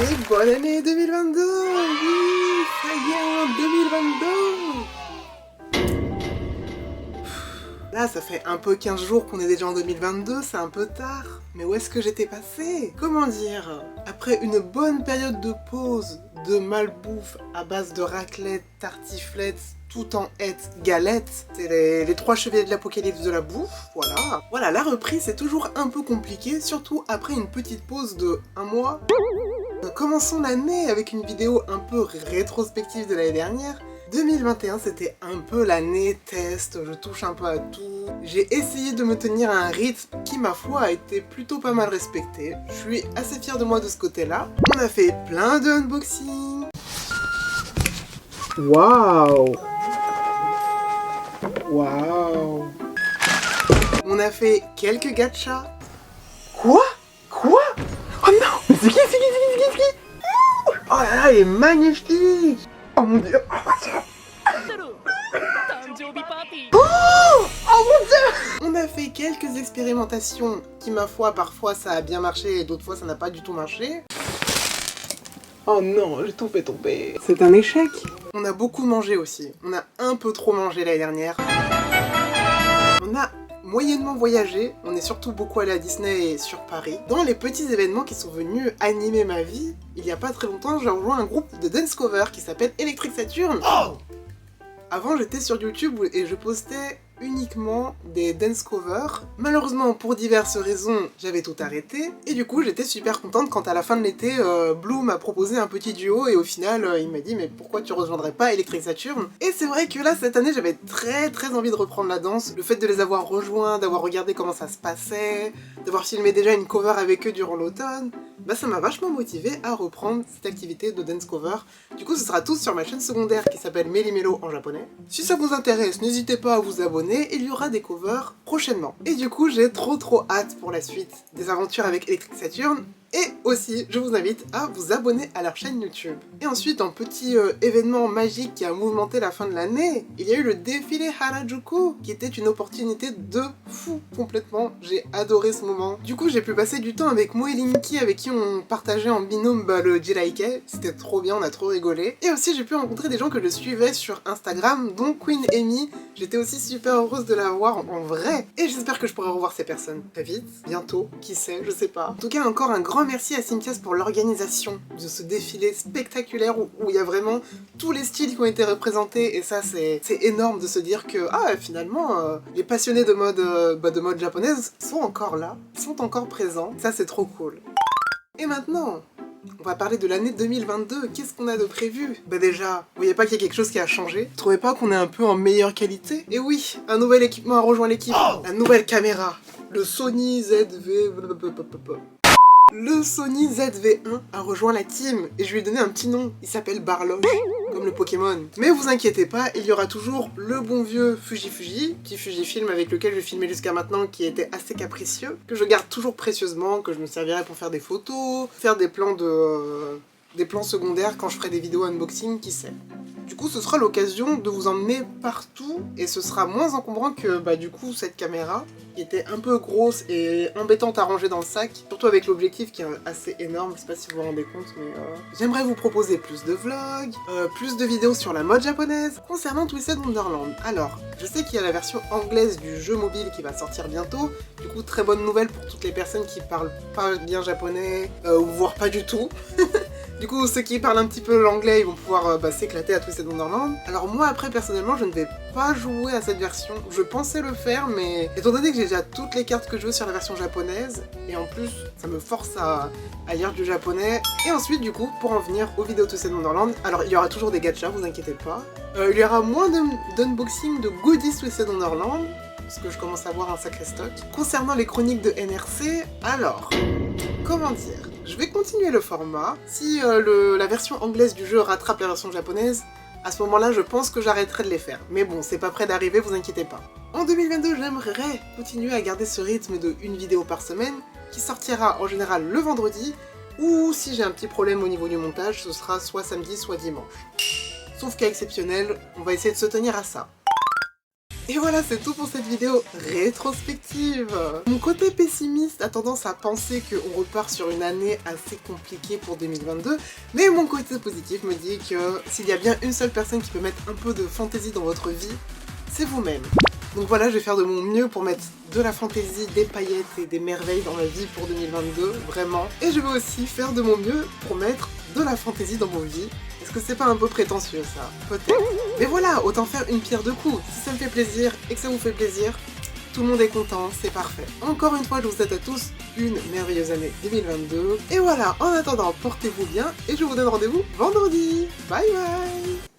Et bonne année 2022. Oui, ça y est, en 2022. Là, ça fait un peu 15 jours qu'on est déjà en 2022, c'est un peu tard. Mais où est-ce que j'étais passée? Comment dire? Après une bonne période de pause, de malbouffe à base de raclette, tartiflette, tout en hête, galette, c'est les trois chevaliers de l'apocalypse de la bouffe, voilà. Voilà, la reprise c'est toujours un peu compliqué, surtout après une petite pause de 1 mois. Commençons l'année avec une vidéo un peu rétrospective de l'année dernière. 2021, c'était un peu l'année test, je touche un peu à tout. J'ai essayé de me tenir à un rythme qui, ma foi, a été plutôt pas mal respecté. Je suis assez fière de moi de ce côté-là. On a fait plein de unboxings. Waouh! Waouh! On a fait quelques gachas. Quoi? Quoi? Oh non! Mais c'est qui? Oh là là, il est magnifique! Oh mon dieu! Oh mon dieu! On a fait quelques expérimentations qui, ma foi, parfois ça a bien marché et d'autres fois ça n'a pas du tout marché. Oh non, j'ai tout fait tomber. C'est un échec. On a beaucoup mangé aussi. On a un peu trop mangé l'année dernière. On a moyennement voyagé, on est surtout beaucoup allé à Disney et sur Paris. Dans les petits événements qui sont venus animer ma vie, il y a pas très longtemps, j'ai rejoint un groupe de dance cover qui s'appelle Electric Saturn. Oh! Avant, j'étais sur YouTube et je postais uniquement des dance covers. Malheureusement, pour diverses raisons, j'avais tout arrêté. Et du coup, j'étais super contente quand à la fin de l'été, Blue m'a proposé un petit duo et au final, il m'a dit « Mais pourquoi tu rejoindrais pas Electric Saturn ?» Et c'est vrai que là, cette année, j'avais très envie de reprendre la danse. Le fait de les avoir rejoints, d'avoir regardé comment ça se passait, d'avoir filmé déjà une cover avec eux durant l'automne, bah ça m'a vachement motivée à reprendre cette activité de dance cover. Du coup, ce sera tout sur ma chaîne secondaire qui s'appelle Méli-Mélo en japonais. Si ça vous intéresse, n'hésitez pas à vous abonner, il y aura des covers prochainement. Et du coup, j'ai trop hâte pour la suite des aventures avec Electric Saturn. Et aussi, je vous invite à vous abonner à leur chaîne YouTube. Et ensuite, un petit événement magique qui a mouvementé la fin de l'année, il y a eu le défilé Harajuku, qui était une opportunité de fou complètement. J'ai adoré ce moment. Du coup, j'ai pu passer du temps avec Mo et Linky, avec qui on partageait en binôme le Jiraike. C'était trop bien, on a trop rigolé. Et aussi, j'ai pu rencontrer des gens que je suivais sur Instagram, dont Queen Amy. J'étais aussi super heureuse de la voir en vrai. Et j'espère que je pourrai revoir ces personnes très vite, bientôt, qui sait, je sais pas. En tout cas, encore un grand merci à Cynthias pour l'organisation de ce défilé spectaculaire où il y a vraiment tous les styles qui ont été représentés et ça c'est énorme de se dire que finalement les passionnés de mode japonaise sont encore là, sont encore présents, ça c'est trop cool. Et maintenant, on va parler de l'année 2022, qu'est-ce qu'on a de prévu? Bah déjà, vous voyez pas qu'il y a quelque chose qui a changé? Vous trouvez pas qu'on est un peu en meilleure qualité? Et oui, un nouvel équipement a rejoint l'équipe, la nouvelle caméra, le Sony ZV... Le Sony ZV-1 a rejoint la team et je lui ai donné un petit nom, il s'appelle Barloche, comme le Pokémon. Mais vous inquiétez pas, il y aura toujours le bon vieux Fuji, petit Fujifilm avec lequel je filmais jusqu'à maintenant qui était assez capricieux, que je garde toujours précieusement, que je me servirai pour faire des photos, faire des plans secondaires quand je ferai des vidéos unboxing, qui sait. Du coup, ce sera l'occasion de vous emmener partout et ce sera moins encombrant que du coup cette caméra qui était un peu grosse et embêtante à ranger dans le sac, surtout avec l'objectif qui est assez énorme, je sais pas si vous vous rendez compte, mais j'aimerais vous proposer plus de vlogs, plus de vidéos sur la mode japonaise. Concernant Twisted Wonderland, alors, je sais qu'il y a la version anglaise du jeu mobile qui va sortir bientôt, du coup très bonne nouvelle pour toutes les personnes qui parlent pas bien japonais, ou voire pas du tout. Du coup, ceux qui parlent un petit peu l'anglais, ils vont pouvoir s'éclater à Twisted Wonderland. Alors moi, après, personnellement, je ne vais pas jouer à cette version. Je pensais le faire, mais étant donné que j'ai déjà toutes les cartes que je veux sur la version japonaise, et en plus, ça me force à lire du japonais. Et ensuite, du coup, pour en venir aux vidéos Twisted Wonderland, alors il y aura toujours des gachas, vous inquiétez pas. Il y aura moins d'unboxing de goodies Twisted Wonderland, parce que je commence à avoir un sacré stock. Concernant les chroniques de NRC, alors, comment dire? Je vais continuer le format. Si la version anglaise du jeu rattrape la version japonaise, à ce moment-là, je pense que j'arrêterai de les faire. Mais bon, c'est pas près d'arriver, vous inquiétez pas. En 2022, j'aimerais continuer à garder ce rythme de une vidéo par semaine, qui sortira en général le vendredi, ou si j'ai un petit problème au niveau du montage, ce sera soit samedi, soit dimanche. Sauf cas exceptionnel, on va essayer de se tenir à ça. Et voilà, c'est tout pour cette vidéo rétrospective. Mon côté pessimiste a tendance à penser qu'on repart sur une année assez compliquée pour 2022, mais mon côté positif me dit que s'il y a bien une seule personne qui peut mettre un peu de fantaisie dans votre vie, c'est vous-même. Donc voilà, je vais faire de mon mieux pour mettre de la fantaisie, des paillettes et des merveilles dans ma vie pour 2022, vraiment. Et je vais aussi faire de mon mieux pour mettre de la fantaisie dans mon vie. Est-ce que c'est pas un peu prétentieux ça? Peut-être. Mais voilà, autant faire une pierre deux coups. Si ça me fait plaisir et que ça vous fait plaisir, tout le monde est content, c'est parfait. Encore une fois, je vous souhaite à tous une merveilleuse année 2022. Et voilà, en attendant, portez-vous bien et je vous donne rendez-vous vendredi. Bye bye!